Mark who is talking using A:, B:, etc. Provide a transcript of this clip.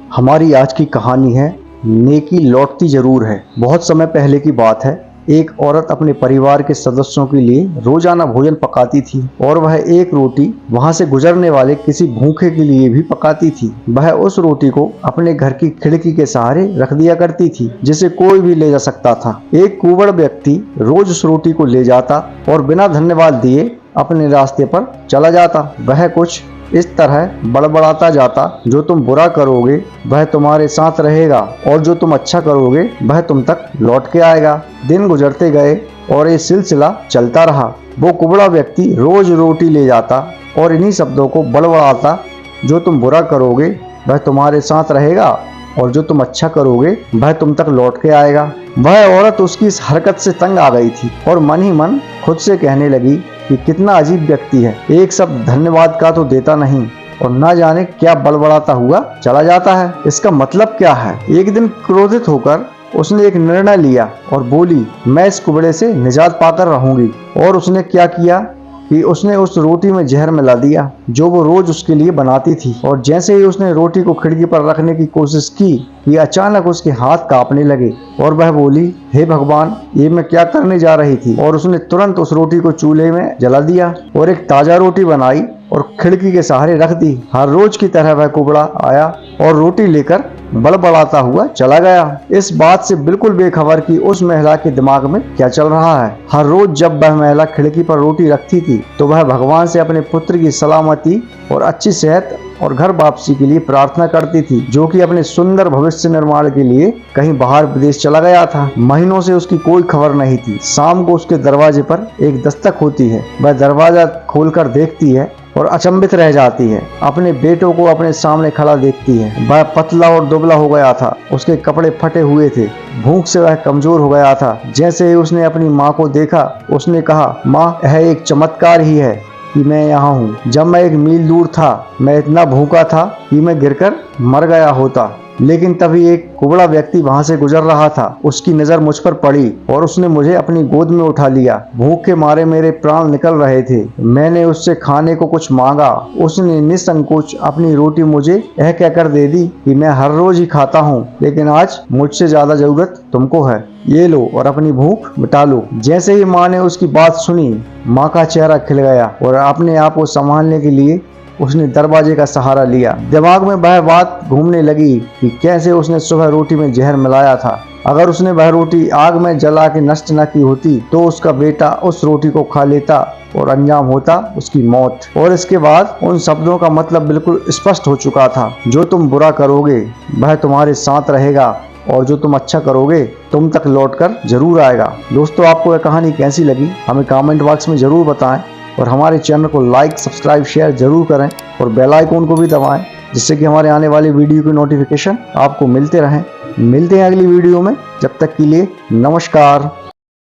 A: हमारी आज की कहानी है नेकी लौटती जरूर है। बहुत समय पहले की बात है। एक औरत अपने परिवार के सदस्यों के लिए रोजाना भोजन पकाती थी और वह एक रोटी वहां से गुजरने वाले किसी भूखे के लिए भी पकाती थी। वह उस रोटी को अपने घर की खिड़की के सहारे रख दिया करती थी, जिसे कोई भी ले जा सकता था। एक कुबड़ व्यक्ति रोज उस रोटी को ले जाता और बिना धन्यवाद दिए अपने रास्ते पर चला जाता। वह कुछ इस तरह बड़बड़ाता जाता, जो तुम बुरा करोगे वह तुम्हारे साथ रहेगा और जो तुम अच्छा करोगे वह तुम तक लौट के आएगा। दिन गुजरते गए और ये सिलसिला चलता रहा। वो कुबड़ा व्यक्ति रोज रोटी ले जाता और इन्हीं शब्दों को बड़बड़ाता, जो तुम बुरा करोगे वह तुम्हारे साथ रहेगा और जो तुम अच्छा करोगे वह तुम तक लौट के आएगा। वह औरत उसकी इस हरकत से तंग आ गई थी और मन ही मन खुद से कहने लगी कि कितना अजीब व्यक्ति है, एक शब्द धन्यवाद का तो देता नहीं और ना जाने क्या बड़बड़ाता हुआ चला जाता है। इसका मतलब क्या है? एक दिन क्रोधित होकर उसने एक निर्णय लिया और बोली, मैं इस कुबड़े से निजात पाकर रहूंगी। और उसने क्या किया कि उसने उस रोटी में जहर मिला दिया जो वो रोज उसके लिए बनाती थी। और जैसे ही उसने रोटी को खिड़की पर रखने की कोशिश की कि अचानक उसके हाथ कांपने लगे और वह बोली, हे भगवान, ये मैं क्या करने जा रही थी। और उसने तुरंत उस रोटी को चूल्हे में जला दिया और एक ताजा रोटी बनाई और खिड़की के सहारे रख दी। हर रोज की तरह वह कुबड़ा आया और रोटी लेकर बड़बड़ाता हुआ चला गया, इस बात से बिल्कुल बेखबर कि उस महिला के दिमाग में क्या चल रहा है। हर रोज जब वह महिला खिड़की पर रोटी रखती थी तो वह भगवान से अपने पुत्र की सलामती और अच्छी सेहत और घर वापसी के लिए प्रार्थना करती थी, जो कि अपने सुंदर भविष्य निर्माण के लिए कहीं बाहर विदेश चला गया था। महीनों से उसकी कोई खबर नहीं थी। शाम को उसके दरवाजे पर एक दस्तक होती है। वह दरवाजा खोलकर देखती है और अचंभित रह जाती है। अपने बेटों को अपने सामने खड़ा देखती है। वह पतला और दुबला हो गया था, उसके कपड़े फटे हुए थे, भूख से वह कमजोर हो गया था। जैसे ही उसने अपनी माँ को देखा, उसने कहा, माँ, यह एक चमत्कार ही है कि मैं यहाँ हूँ। जब मैं एक मील दूर था, मैं इतना भूखा था कि मैं गिरकर मर गया होता, लेकिन तभी एक कुबड़ा व्यक्ति वहां से गुजर रहा था। उसकी नजर मुझ पर पड़ी और उसने मुझे अपनी गोद में उठा लिया। भूख के मारे मेरे प्राण निकल रहे थे। मैंने उससे खाने को कुछ मांगा। उसने निसंकोच अपनी रोटी मुझे यह कहकर दे दी कि मैं हर रोज ही खाता हूँ, लेकिन आज मुझसे ज्यादा जरूरत तुमको है। ये लो और अपनी भूख मिटा लो। जैसे ही माँ ने उसकी बात सुनी, माँ का चेहरा खिल गया और अपने आप को संभालने के लिए उसने दरवाजे का सहारा लिया। दिमाग में वह बात घूमने लगी कि कैसे उसने सुबह रोटी में जहर मिलाया था। अगर उसने वह रोटी आग में जला के नष्ट न की होती तो उसका बेटा उस रोटी को खा लेता और अंजाम होता उसकी मौत। और इसके बाद उन शब्दों का मतलब बिल्कुल स्पष्ट हो चुका था, जो तुम बुरा करोगे वह तुम्हारे साथ रहेगा और जो तुम अच्छा करोगे तुम तक लौटकर जरूर आएगा। दोस्तों, आपको यह कहानी कैसी लगी हमें कमेंट बॉक्स में जरूर बताएं और हमारे चैनल को लाइक, सब्सक्राइब, शेयर जरूर करें और बेल आइकन को भी दबाएं, जिससे कि हमारे आने वाली वीडियो की नोटिफिकेशन आपको मिलते रहें। मिलते हैं अगली वीडियो में, जब तक के लिए नमस्कार।